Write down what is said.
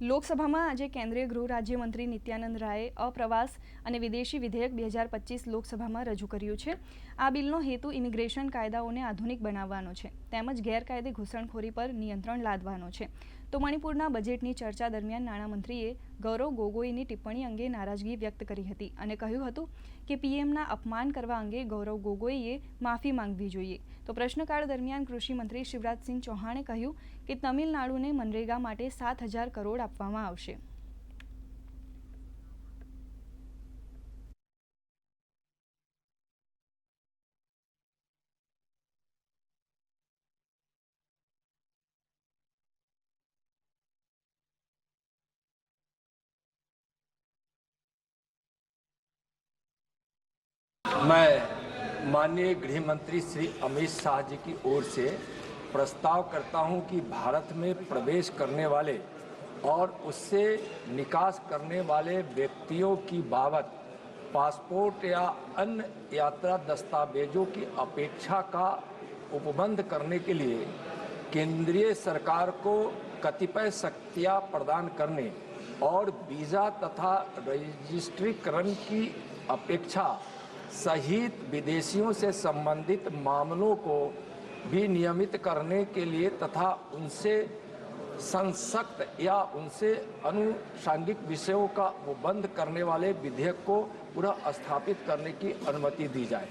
લોકસભામાં આજે કેન્દ્રીય ગૃહ રાજ્યમંત્રી નિત્યાનંદ રાયે અપ્રવાસ અને વિદેશી વિધેયક 2025 લોકસભામાં રજૂ કર્યું છે। આ બિલનો હેતુ ઇમિગ્રેશન કાયદાઓને આધુનિક બનાવવાનો છે તેમજ ગેરકાયદે ઘૂસણખોરી પર નિયંત્રણ લાદવાનો છે। તો મણિપુરના બજેટની ચર્ચા દરમિયાન નાણામંત્રીએ ગૌરવ ગોગોઈની ટિપ્પણી અંગે નારાજગી વ્યક્ત કરી હતી અને કહ્યું હતું કે પીએમના અપમાન કરવા અંગે ગૌરવ ગોગોઈએ માફી માંગવી જોઈએ। તો પ્રશ્નકાળ દરમિયાન કૃષિ મંત્રી શિવરાજસિંહ ચૌહાણે કહ્યું કે તમિલનાડુને મનરેગા માટે 7,000 કરોડ આપવામાં આવશે। मैं माननीय गृह मंत्री श्री अमित शाह जी की ओर से प्रस्ताव करता हूं कि भारत में प्रवेश करने वाले और उससे निकास करने वाले व्यक्तियों की बाबत पासपोर्ट या अन्य यात्रा दस्तावेजों की अपेक्षा का उपबंध करने के लिए केंद्रीय सरकार को कतिपय शक्तियां प्रदान करने और वीज़ा तथा रजिस्ट्रीकरण की अपेक्षा सहित विदेशियों से संबंधित मामलों को भी नियमित करने के लिए तथा उनसे संसक्त या उनसे अनुषंगिक विषयों का उपबंध करने वाले विधेयक को पुनः स्थापित करने की अनुमति दी जाए।